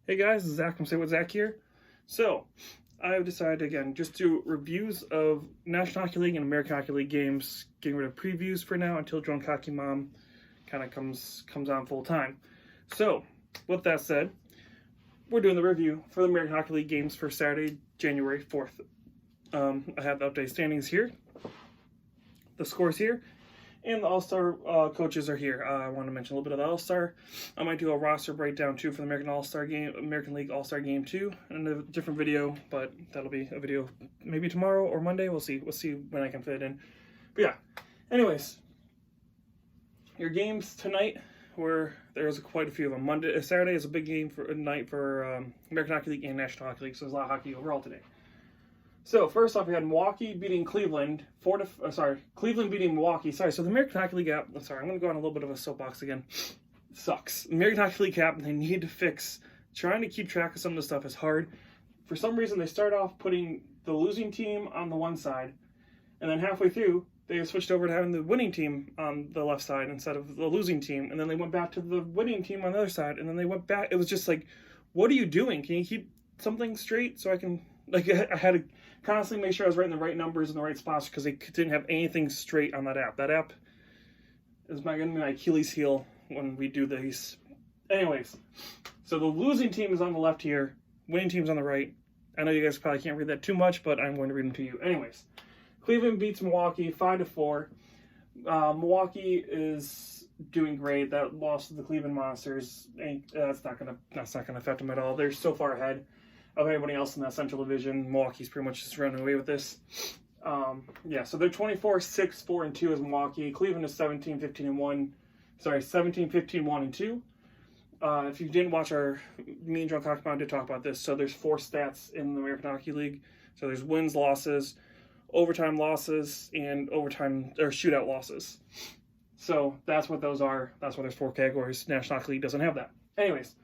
Hey guys, this is Zach from Say What Zach here. So, I've decided again just do reviews of National Hockey League and American Hockey League games, getting rid of previews for now until Drunk Hockey Mom kind of comes on full time. So, with that said, we're doing the review for the American Hockey League games for Saturday, January 4th. I have the updated standings here, the scores here, and the All-Star coaches are here. I want to mention a little bit of the All-Star. I might do a roster breakdown too for the American League All-Star Game 2 in a different video, but that'll be a video maybe tomorrow or Monday. We'll see. We'll see when I can fit it in. But yeah. Anyways, your games tonight were there's quite a few of them. Saturday is a big game for a night for American Hockey League and National Hockey League, so there's a lot of hockey overall today. So first off, we had Milwaukee beating Cleveland. Cleveland beating Milwaukee. So the American Hockey League app. I'm going to go on a little bit of a soapbox again. Sucks. American Hockey League app. They need to fix. Trying to keep track of some of the stuff is hard. For some reason, they start off putting the losing team on the one side, and then halfway through, they switched over to having the winning team on the left side instead of the losing team, and then they went back to the winning team on the other side, and then they went back. It was just like, what are you doing? Can you keep something straight so I can? I had to constantly make sure I was writing the right numbers in the right spots because they didn't have anything straight on that app. That app is going to be my Achilles heel when we do these. Anyways, so the losing team is on the left here, winning team's on the right. I know you guys probably can't read that too much, but I'm going to read them to you. Anyways, Cleveland beats Milwaukee 5-4. Milwaukee is doing great. That loss to the Cleveland Monsters, that's not gonna affect them at all. They're so far ahead of anybody else in that Central Division. Milwaukee's pretty much just running away with this. So they're 24-6-4-2 as Milwaukee. Cleveland is 17-15-1. Sorry, 17-15-1-2. If you didn't watch me and Drunk Hockey Mom did talk about this. So there's 4 stats in the American Hockey League. So there's wins, losses, overtime losses, and shootout losses. So that's what those are. That's why there's 4 categories. National Hockey League doesn't have that. Anyways,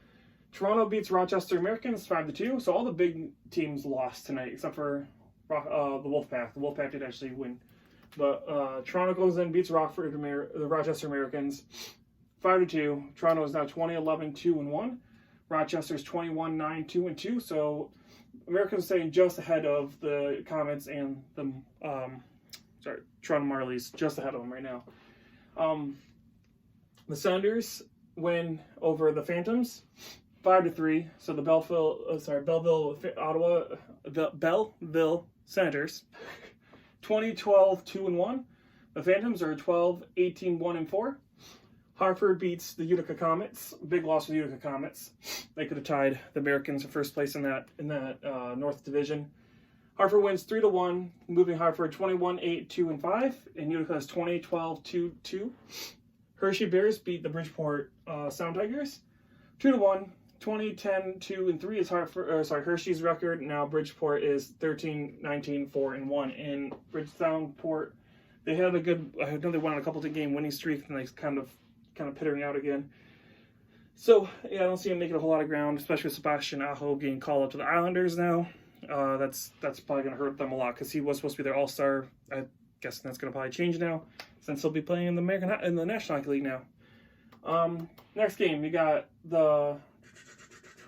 Toronto beats Rochester Americans 5-2. So all the big teams lost tonight, except for the Wolfpack. The Wolfpack did actually win. But Toronto goes in, beats the Rochester Americans 5-2. Toronto is now 20-11-2-1. Rochester's 21-9-2-2. So Americans staying just ahead of the Comets and the Toronto Marlies, just ahead of them right now. The Senators win over the Phantoms 5-3. So the Belleville Senators 20-12-2-1. The Phantoms are 12-18-1-4. Hartford beats the Utica Comets. Big loss for the Utica Comets. They could have tied the Americans for first place in that North Division. Hartford wins 3-1, moving Hartford 21-8-2-5, and Utica is 20-12-2-2. Hershey Bears beat the Bridgeport Sound Tigers 2-1. 20-10-2-3 is Hershey's record. Now Bridgeport is 13-19-4-1. And Soundport, they had a good. I know they went on a couple of game winning streak, and they kind of pittering out again. So yeah, I don't see them making a whole lot of ground, especially with Sebastian Aho getting called up to the Islanders now. That's probably going to hurt them a lot because he was supposed to be their All-Star. I guess that's going to probably change now since he'll be playing in the National Hockey League now. Next game, you got the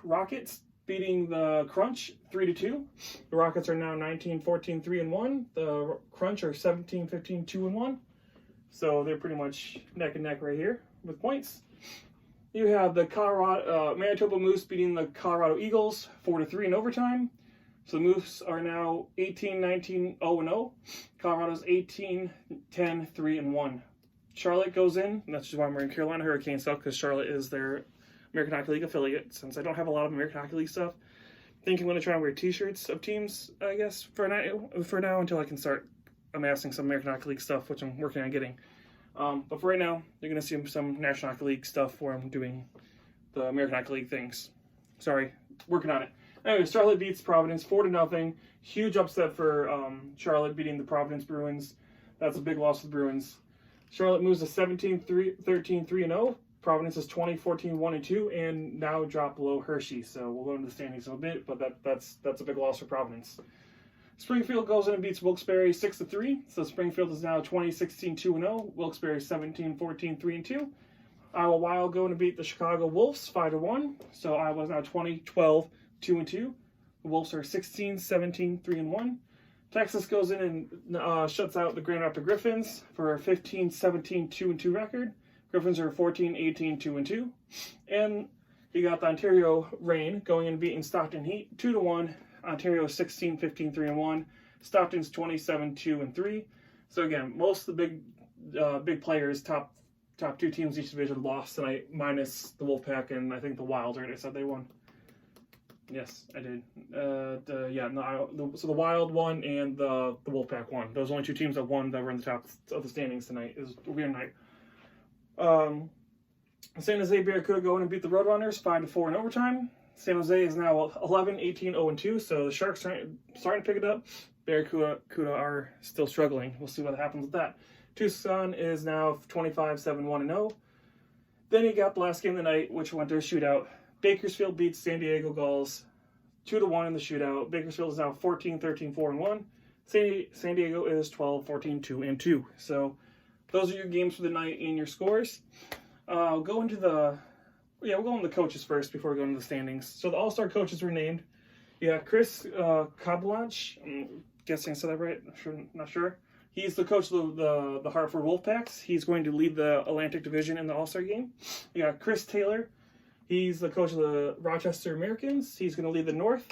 Rockets beating the Crunch 3-2. The Rockets are now 19-14-3-1. The Crunch are 17-15-2-1. So they're pretty much neck and neck right here with points. You have the Manitoba Moose beating the Colorado Eagles 4-3 in overtime. So the Moose are now 18-19-0-0. Colorado's 18-10-3-1. Charlotte goes in, and that's just why I'm wearing Carolina Hurricanes stuff, because Charlotte is their American Hockey League affiliate. Since I don't have a lot of American Hockey League stuff, I think I'm going to try and wear t-shirts of teams, I guess, for now until I can start amassing some American Hockey League stuff, which I'm working on getting. But for right now, you're going to see some National Hockey League stuff where I'm doing the American Hockey League things. Sorry, working on it. Anyway, Charlotte beats Providence 4-0. Huge upset for Charlotte beating the Providence Bruins. That's a big loss for the Bruins. Charlotte moves to 13-3-0. Providence is 20-14-1-2, and now dropped below Hershey. So we'll go into the standings in a bit, but that's a big loss for Providence. Springfield goes in and beats Wilkes-Barre 6-3. So Springfield is now 20-16-2-0. Wilkes-Barre 17-14-3-2. Iowa Wild going to beat the Chicago Wolves 5-1. So Iowa's now 20, 12, 2-2. The Wolves are 16, 17, 3-1. Texas goes in and shuts out the Grand Rapids Griffins for a 15, 17, 2-2 record. Griffins are 14, 18, 2-2. And you got the Ontario Reign going and beating Stockton Heat 2-1. Ontario 16, 15, 3-1. Stockton's 27, 2-3. So again, most of the big players, top two teams each division lost tonight, minus the Wolfpack and I think the Wild. Right? I said they won. Yes, I did. So the Wild won and the Wolfpack won. Those are only two teams that won that were in the top of the standings tonight. It was a weird night. San Jose Barracuda go in and beat the Roadrunners 5-4 in overtime. San Jose is now 11, 18, 0-2, so the Sharks are starting to pick it up. Barracuda are still struggling. We'll see what happens with that. Tucson is now 25, 7, 1-0. Then you got the last game of the night, which went to a shootout. Bakersfield beats San Diego Gulls 2-1 in the shootout. Bakersfield is now 14, 13, 4-1. San Diego is 12, 14, 2-2. So those are your games for the night and your scores. We'll go into the coaches first before we go into the standings. So the All-Star coaches were named. Yeah, Chris Kabelanch, I'm guessing I said that right. Not sure. He's the coach of the Hartford Wolfpacks. He's going to lead the Atlantic Division in the All-Star Game. Yeah, Chris Taylor. He's the coach of the Rochester Americans. He's going to lead the North.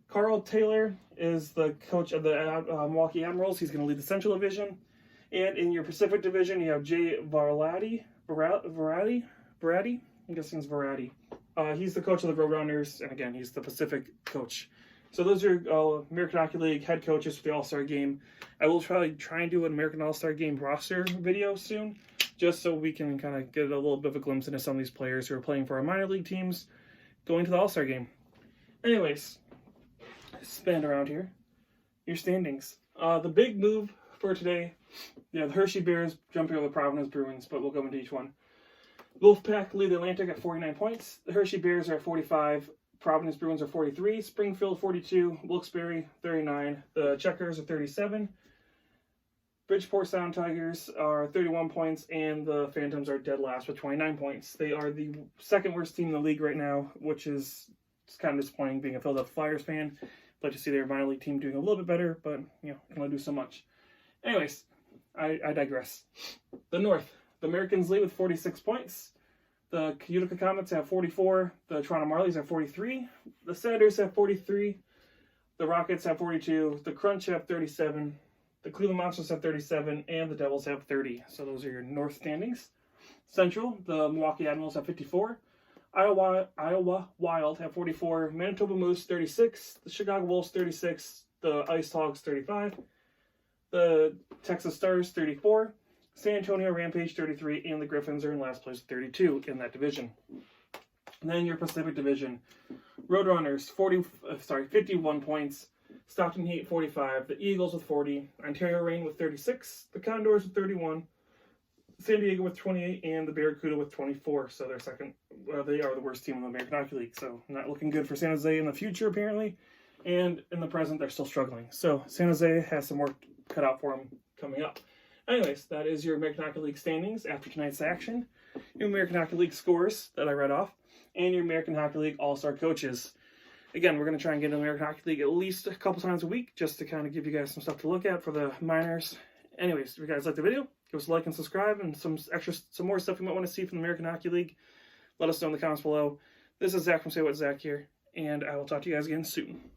Carl Taylor is the coach of the Milwaukee Admirals. He's going to lead the Central Division. And in your Pacific Division, you have Jay Varady. I'm guessing it's Verratti. He's the coach of the Roadrunners, and again, he's the Pacific coach. So those are American Hockey League head coaches for the All-Star Game. I will try and do an American All-Star Game roster video soon, just so we can kind of get a little bit of a glimpse into some of these players who are playing for our minor league teams going to the All-Star Game. Anyways, spin around here. Your standings. The big move for today, the Hershey Bears jumping over the Providence Bruins, but we'll go into each one. Wolfpack lead the Atlantic at 49 points. The Hershey Bears are at 45. Providence Bruins are 43. Springfield 42. Wilkes-Barre 39. The Checkers are 37. Bridgeport Sound Tigers are 31 points, and the Phantoms are dead last with 29 points. They are the second worst team in the league right now, which is kind of disappointing being a Philadelphia Flyers fan. I'd like to see their minor league team doing a little bit better, but can only do so much. Anyways, I digress. The North. The Americans lead with 46 points. The Utica Comets have 44. The Toronto Marlies have 43. The Senators have 43. The Rockets have 42. The Crunch have 37. The Cleveland Monsters have 37. And the Devils have 30. So those are your North standings. Central, the Milwaukee Admirals have 54. Iowa Wild have 44. Manitoba Moose 36. The Chicago Wolves 36. The Ice Hogs 35. The Texas Stars 34. San Antonio Rampage 33, and the Griffins are in last place 32 in that division. And then your Pacific Division. Roadrunners 51 points. Stockton Heat 45. The Eagles with 40. Ontario Reign with 36. The Condors with 31. San Diego with 28, and the Barracuda with 24. So they're second. They are the worst team in the American Hockey League. So not looking good for San Jose in the future apparently. And in the present, they're still struggling. So San Jose has some work cut out for them coming up. Anyways, that is your American Hockey League standings after tonight's action, your American Hockey League scores that I read off, and your American Hockey League All-Star coaches. Again, we're going to try and get into the American Hockey League at least a couple times a week just to kind of give you guys some stuff to look at for the minors. Anyways, if you guys like the video, give us a like and subscribe, and some more stuff you might want to see from the American Hockey League. Let us know in the comments below. This is Zach from Say What Zach here, and I will talk to you guys again soon.